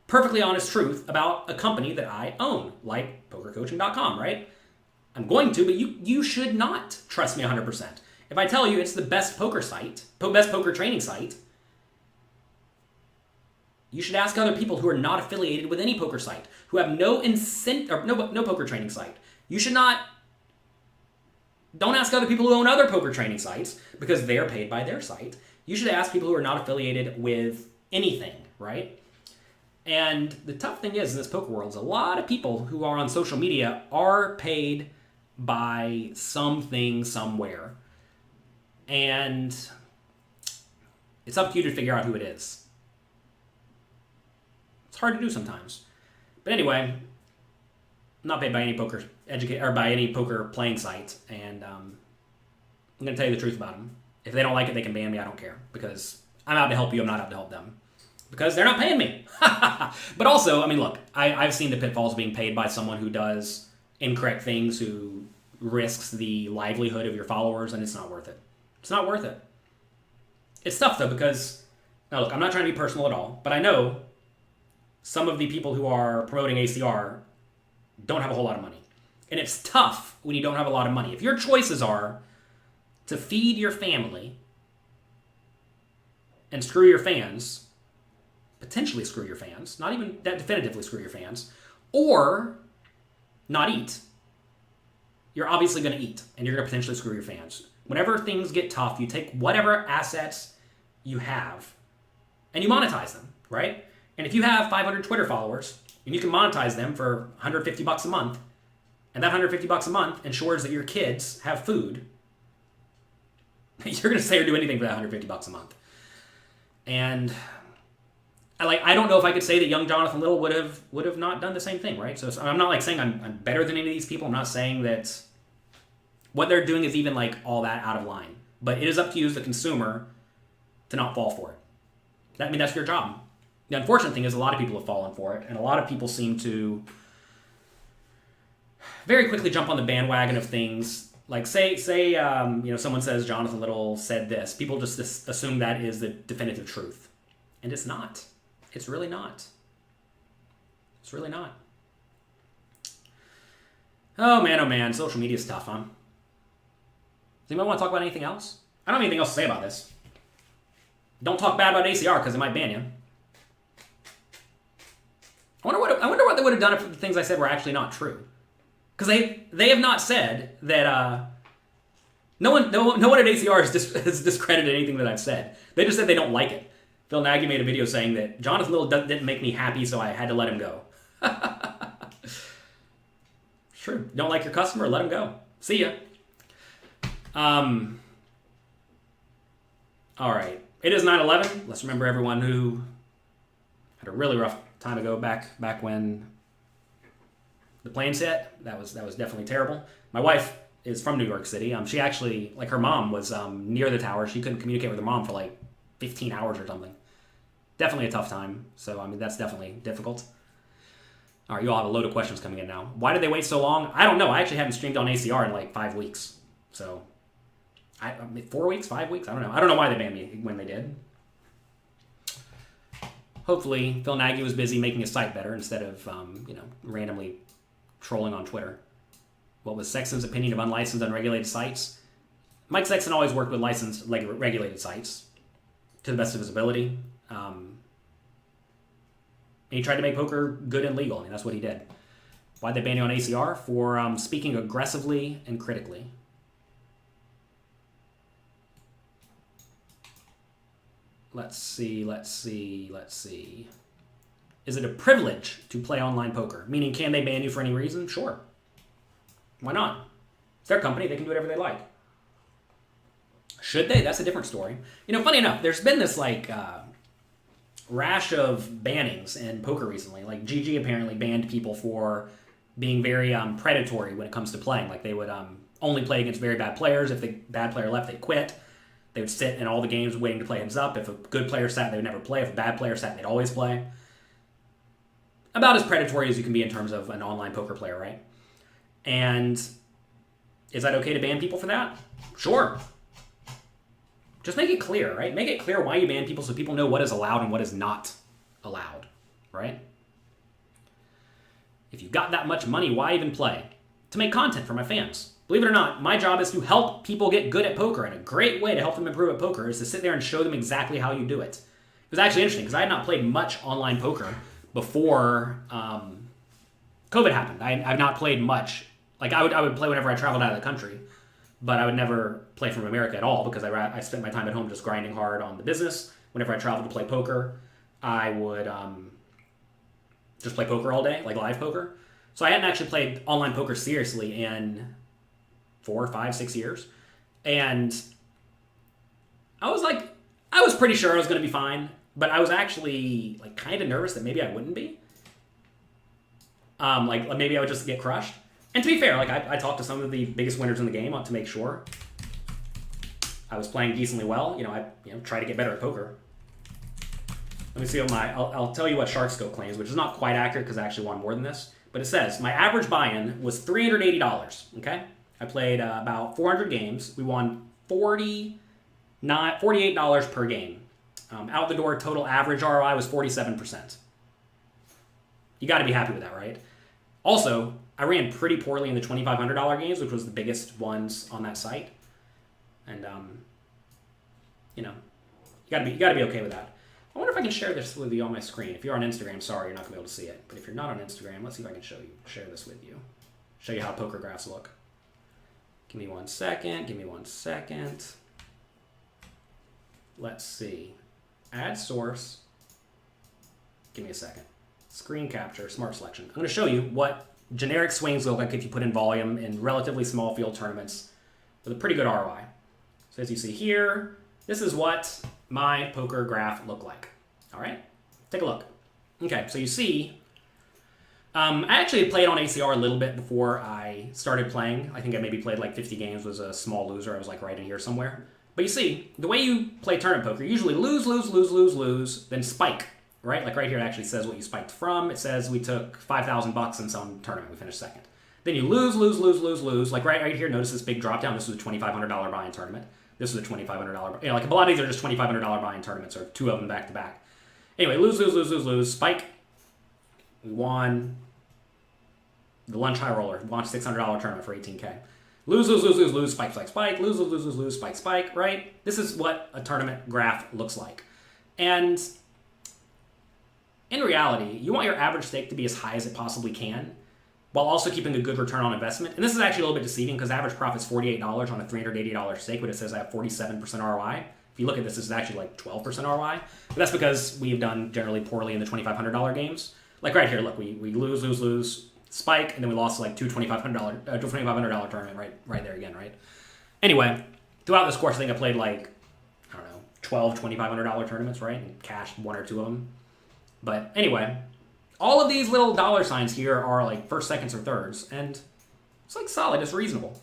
perfectly honest truth about a company that I own, like pokercoaching.com, right? I'm going to, but you should not trust me 100%. If I tell you it's the best poker site, best poker training site, You should ask other people who are not affiliated with any poker site, who have no poker training site. You should not. Don't ask other people who own other poker training sites because they're paid by their site. You should ask people who are not affiliated with anything, right? And the tough thing is, in this poker world, is a lot of people who are on social media are paid by something somewhere. And it's up to you to figure out who it is. It's hard to do sometimes. But anyway, I'm not paid by any poker by any poker playing site, and I'm going to tell you the truth about them. If they don't like it, they can ban me. I don't care, because I'm out to help you. I'm not out to help them, because they're not paying me. But also, I mean, look, I've seen the pitfalls being paid by someone who does incorrect things, who risks the livelihood of your followers, and it's not worth it. It's not worth it. It's tough, though, because, now look, I'm not trying to be personal at all, but I know some of the people who are promoting ACR don't have a whole lot of money. And it's tough when you don't have a lot of money. If your choices are to feed your family and screw your fans, potentially screw your fans, not even that definitively screw your fans, or not eat, you're obviously going to eat, and you're going to potentially screw your fans. Whenever things get tough, you take whatever assets you have and you monetize them, right? And if you have 500 Twitter followers and you can monetize them for $150 a month, and that $150 a month ensures that your kids have food, you're going to say or do anything for that $150 a month. And I don't know if I could say that young Jonathan Little would have not done the same thing, right? So I'm not saying I'm better than any of these people. I'm not saying that what they're doing is even all that out of line. But it is up to you as the consumer to not fall for it. That's your job. The unfortunate thing is a lot of people have fallen for it, and a lot of people seem to very quickly jump on the bandwagon of things. Like say someone says Jonathan Little said this. People just assume that is the definitive truth. And it's not. It's really not. It's really not. Oh man, social media is tough, huh? Does anybody want to talk about anything else? I don't have anything else to say about this. Don't talk bad about ACR because it might ban you. I wonder what they would have done if the things I said were actually not true. Because they have not said that no one at ACR has discredited anything that I've said. They just said they don't like it. Phil Nagy made a video saying that Jonathan Little didn't make me happy, so I had to let him go. True. Don't like your customer? Let him go. See ya. All right. It is 9/11. Let's remember everyone who had a really rough time ago back when the planes hit. That was definitely terrible. My wife is from New York City. She actually, her mom was near the tower. She couldn't communicate with her mom for 15 hours or something. Definitely a tough time. So, that's definitely difficult. All right, you all have a load of questions coming in now. Why did they wait so long? I don't know. I actually haven't streamed on ACR in 5 weeks. So, 4 weeks, 5 weeks? I don't know. I don't know why they banned me when they did. Hopefully, Phil Nagy was busy making his site better instead of, randomly trolling on Twitter. What was Sexton's opinion of unlicensed, unregulated sites? Mike Sexton always worked with licensed, regulated sites to the best of his ability. He tried to make poker good and legal. That's what he did. Why'd they ban you on ACR? For speaking aggressively and critically. Let's see. Is it a privilege to play online poker? Meaning, can they ban you for any reason? Sure. Why not? It's their company. They can do whatever they like. Should they? That's a different story. Funny enough, there's been this rash of bannings in poker recently. GG apparently banned people for being very predatory when it comes to playing. They would only play against very bad players. If the bad player left, they'd quit. They would sit in all the games waiting to play heads up. If a good player sat, they would never play. If a bad player sat, they'd always play. About as predatory as you can be in terms of an online poker player, right? And is that okay to ban people for that? Sure. Just make it clear, right? Make it clear why you ban people so people know what is allowed and what is not allowed, right? If you've got that much money, why even play? To make content for my fans. Believe it or not, my job is to help people get good at poker, and a great way to help them improve at poker is to sit there and show them exactly how you do it. was actually interesting because I had not played much online poker before COVID happened. I've not played much. Like I would play whenever I traveled out of the country, but I would never play from America at all because I spent my time at home just grinding hard on the business. Whenever I traveled to play poker, I would just play poker all day, like live poker. So I hadn't actually played online poker seriously in 4, 5, 6 years. And I was pretty sure I was going to be fine, but I was actually like kind of nervous that maybe I wouldn't be. Like maybe I would just get crushed. And to be fair, like I talked to some of the biggest winners in the game to make sure I was playing decently well. I try to get better at poker. Let me see what I'll tell you what SharkScope claims, which is not quite accurate because I actually won more than this. But it says my average buy-in was $380. Okay, I played about 400 games. We won $48 per game. Out the door, total average ROI was 47%. You got to be happy with that, right? Also, I ran pretty poorly in the $2,500 games, which was the biggest ones on that site. And you got to be okay with that. I wonder if I can share this with you on my screen. If you're on Instagram, sorry, you're not going to be able to see it. But if you're not on Instagram, let's see if I can share this with you. Show you how poker graphs look. Give me 1 second. Let's see. Add source. Give me a second. Screen capture, smart selection. I'm going to show you what generic swings look like if you put in volume in relatively small field tournaments with a pretty good ROI. So as you see here, this is what my poker graph looked like. All right, take a look. Okay, so you see, I actually had played on ACR a little bit before I started playing. I think I maybe played like 50 games, was a small loser. I was like right in here somewhere. But you see, the way you play tournament poker, you usually lose, then spike, right? Like right here it actually says what you spiked from. It says we took $5,000 in some tournament. We finished second. Then you lose. Like right here, notice this big drop down. This was a $2,500 buy-in tournament. This was a $2,500. Like a lot of these are just $2,500 buy-in tournaments, or two of them back to back. Anyway, lose, spike. We won the lunch high roller. Launched $600 tournament for $18K. Lose, spike, lose, spike, right? This is what a tournament graph looks like. And in reality, you want your average stake to be as high as it possibly can, while also keeping a good return on investment. And this is actually a little bit deceiving because average profit's $48 on a $380 stake, but it says I have 47% ROI. If you look at this, this is actually like 12% ROI. But that's because we've done generally poorly in the $2,500 games. Like right here, look, we lose, spike, and then we lost like two $2,500 tournament right there again, right? Anyway, throughout this course, I think I played like, I don't know, 12 $2,500 tournaments, right? And cashed one or two of them. But anyway, all of these little dollar signs here are like first, seconds, or thirds, and it's like solid, it's reasonable.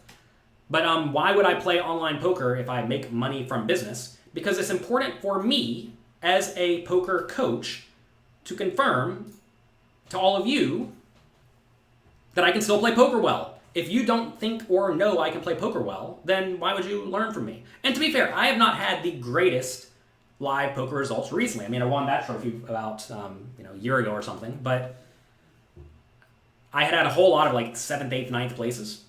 But why would I play online poker if I make money from business? Because it's important for me as a poker coach to confirm to all of you that I can still play poker well. If you don't think or know I can play poker well, then why would you learn from me? And to be fair, I have not had the greatest live poker results recently. I mean, I won that trophy about a year ago or something, but I had a whole lot of like 7th, 8th, 9th places.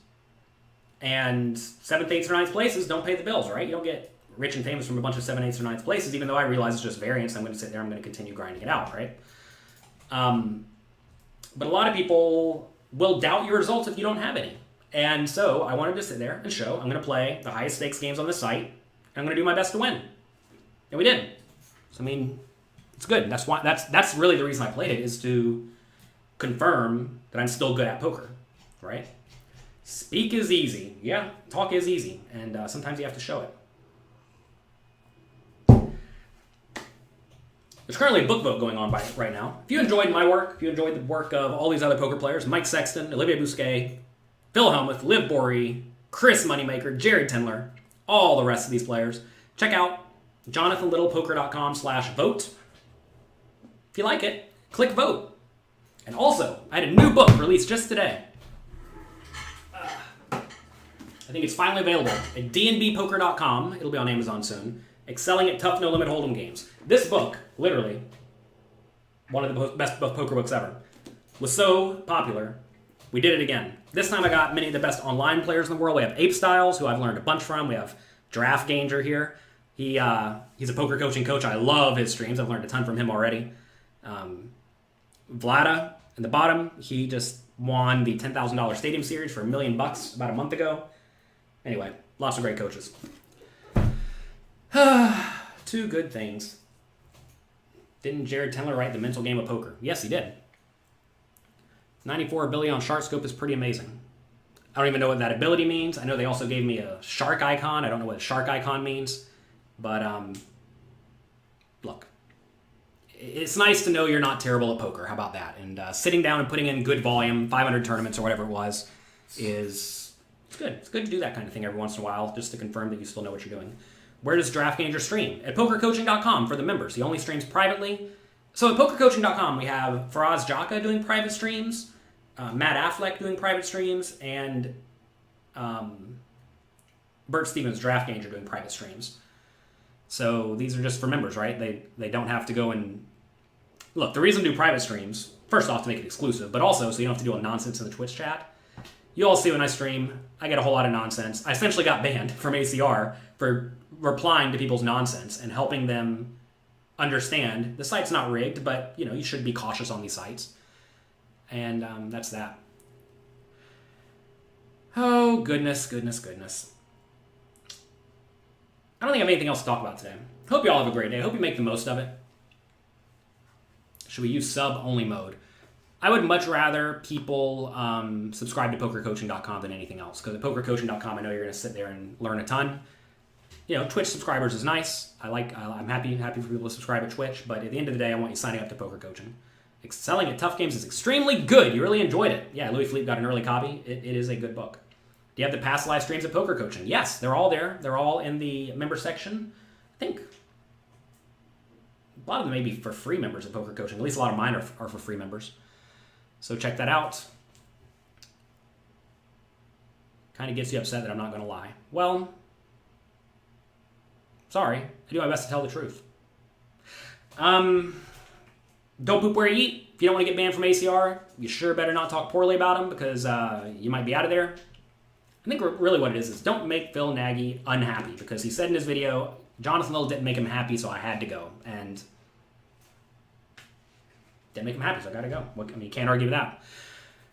And 7th, 8th, or 9th places don't pay the bills, right? You don't get rich and famous from a bunch of 7th, 8th, or 9th places, even though I realize it's just variance. I'm going to sit there, I'm going to continue grinding it out, right? But a lot of people will doubt your results if you don't have any. And so I wanted to sit there and show I'm going to play the highest stakes games on the site, and I'm going to do my best to win. And we did. So, I mean, it's good. That's really the reason I played it, is to confirm that I'm still good at poker, right? Speak is easy. Yeah, talk is easy. And sometimes you have to show it. There's currently a book vote going on right now. If you enjoyed my work, if you enjoyed the work of all these other poker players, Mike Sexton, Olivier Bousquet, Phil Hellmuth, Liv Borey, Chris Moneymaker, Jared Tendler, all the rest of these players, check out jonathanlittlepoker.com/vote. If you like it, click vote. And also, I had a new book released just today. I think it's finally available at dnbpoker.com. It'll be on Amazon soon. Excelling at Tough No Limit Hold'em Games. This book, literally, one of the best poker books ever, was so popular, we did it again. This time I got many of the best online players in the world. We have Ape Styles, who I've learned a bunch from. We have Giraffe Ganger here. He's a poker coaching coach. I love his streams. I've learned a ton from him already. Vlada in the bottom, he just won the $10,000 stadium series for $1 million about a month ago. Anyway, lots of great coaches. Two good things. Didn't Jared Tendler write The Mental Game of Poker? Yes, he did. 94 ability on Shark Scope is pretty amazing. I don't even know what that ability means. I know they also gave me a shark icon. I don't know what a shark icon means. But, look. It's nice to know you're not terrible at poker. How about that? And sitting down and putting in good volume, 500 tournaments or whatever it was, it's good. It's good to do that kind of thing every once in a while, just to confirm that you still know what you're doing. Where does DraftGanger stream? At pokercoaching.com for the members. He only streams privately. So at pokercoaching.com, we have Faraz Jaka doing private streams, Matt Affleck doing private streams, and Bert Stevens, DraftGanger, doing private streams. So these are just for members, right? They don't have to go and... Look, the reason to do private streams, first off, to make it exclusive, but also so you don't have to do a nonsense in the Twitch chat. You all see when I stream, I get a whole lot of nonsense. I essentially got banned from ACR for replying to people's nonsense and helping them understand the site's not rigged, but you should be cautious on these sites. And that's that. Oh, goodness. I don't think I have anything else to talk about today. Hope you all have a great day. Hope you make the most of it. Should we use sub-only mode? I would much rather people subscribe to pokercoaching.com than anything else. Because at pokercoaching.com, I know you're going to sit there and learn a ton. Twitch subscribers is nice. I'm happy for people to subscribe at Twitch. But at the end of the day, I want you signing up to Poker Coaching. Excelling at Tough Games is extremely good. You really enjoyed it. Yeah, Louis Philippe got an early copy. It is a good book. Do you have the past live streams at Poker Coaching? Yes, they're all there. They're all in the member section. I think a lot of them may be for free members at Poker Coaching. At least a lot of mine are for free members. So check that out. Kind of gets you upset that I'm not going to lie. Well, sorry. I do my best to tell the truth. Don't poop where you eat. If you don't want to get banned from ACR, you sure better not talk poorly about them because you might be out of there. I think really what it is don't make Phil Nagy unhappy because he said in his video, Jonathan Little didn't make him happy, so I had to go. And didn't make him happy, so I got to go. You can't argue with that.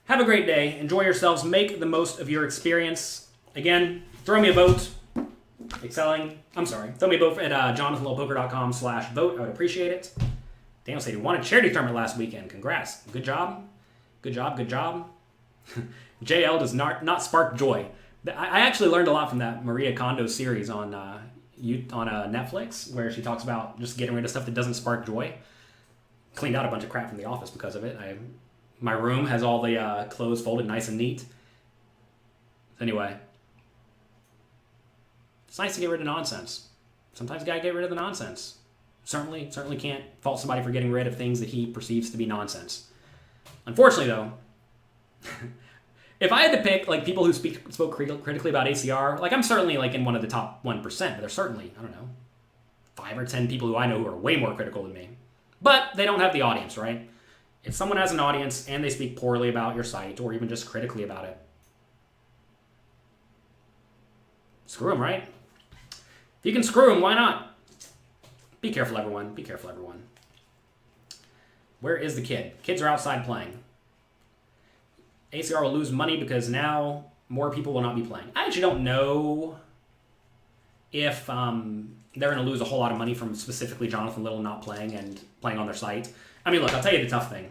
Have a great day. Enjoy yourselves. Make the most of your experience. Again, throw me a vote. Throw me a vote at jonathanlittlepoker.com/vote. I would appreciate it. Daniel said he won a charity tournament last weekend. Congrats. Good job. JL does not spark joy. I actually learned a lot from that Maria Kondo series on Netflix, where she talks about just getting rid of stuff that doesn't spark joy. Cleaned out a bunch of crap from the office because of it. My room has all the clothes folded nice and neat. Anyway, it's nice to get rid of nonsense. Sometimes you gotta get rid of the nonsense. Certainly can't fault somebody for getting rid of things that he perceives to be nonsense. Unfortunately, though, if I had to pick people who spoke critically about ACR, I'm certainly in one of the top 1%, but there's certainly, 5 or 10 people who I know who are way more critical than me. But they don't have the audience, right? If someone has an audience and they speak poorly about your site or even just critically about it, screw them, right? If you can screw them, why not? Be careful, everyone. Where is the kid? Kids are outside playing. ACR will lose money because now more people will not be playing. I actually don't know if they're going to lose a whole lot of money from specifically Jonathan Little not playing and playing on their site. Look, I'll tell you the tough thing.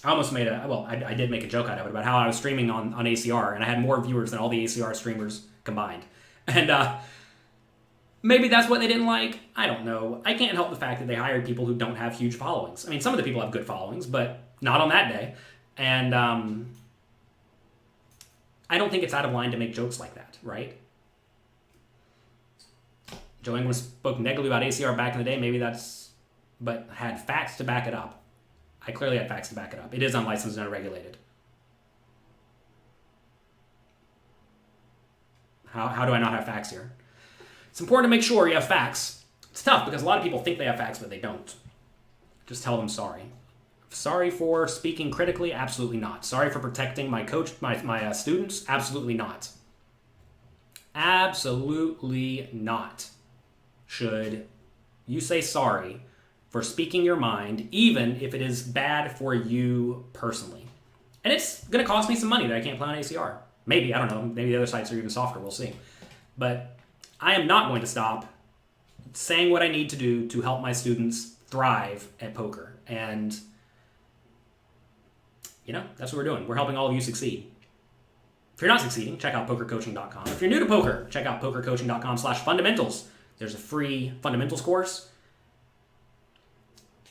I almost made I did make a joke out of it about how I was streaming on ACR and I had more viewers than all the ACR streamers combined. And maybe that's what they didn't like. I don't know. I can't help the fact that they hired people who don't have huge followings. Some of the people have good followings, but not on that day. And I don't think it's out of line to make jokes like that, right? Joe England spoke negatively about ACR back in the day. Maybe but had facts to back it up. I clearly had facts to back it up. It is unlicensed and unregulated. How do I not have facts here? It's important to make sure you have facts. It's tough because a lot of people think they have facts, but they don't. Just tell them sorry. Sorry for speaking critically? Absolutely not. Sorry for protecting my students? Absolutely not. Absolutely not. should you say sorry for speaking your mind, even if it is bad for you personally. And it's going to cost me some money that I can't play on ACR. Maybe, I don't know. Maybe the other sites are even softer. We'll see. But I am not going to stop saying what I need to do to help my students thrive at poker. And, you know, that's what we're doing. We're helping all of you succeed. If you're not succeeding, check out pokercoaching.com. If you're new to poker, check out pokercoaching.com/fundamentals. There's a free fundamentals course.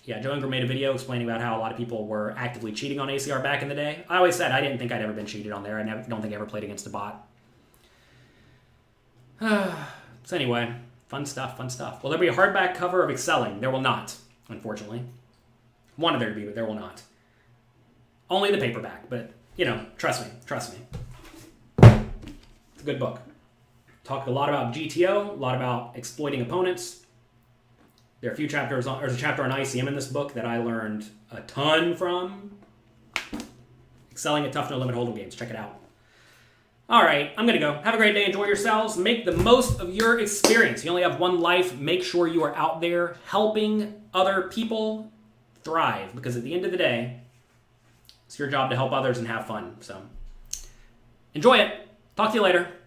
Yeah, Joe Ingram made a video explaining about how a lot of people were actively cheating on ACR back in the day. I always said I didn't think I'd ever been cheated on there. Don't think I ever played against a bot. So anyway, fun stuff, fun stuff. Will there be a hardback cover of Excelling? There will not, unfortunately. Wanted there to be, but there will not. Only the paperback, but, you know, trust me. It's a good book. Talked a lot about GTO, a lot about exploiting opponents. There are a few chapters there's a chapter on ICM in this book that I learned a ton from. Excelling at tough no limit hold'em games. Check it out. All right, I'm going to go. Have a great day. Enjoy yourselves. Make the most of your experience. You only have one life. Make sure you are out there helping other people thrive, because at the end of the day, it's your job to help others and have fun. So enjoy it. Talk to you later.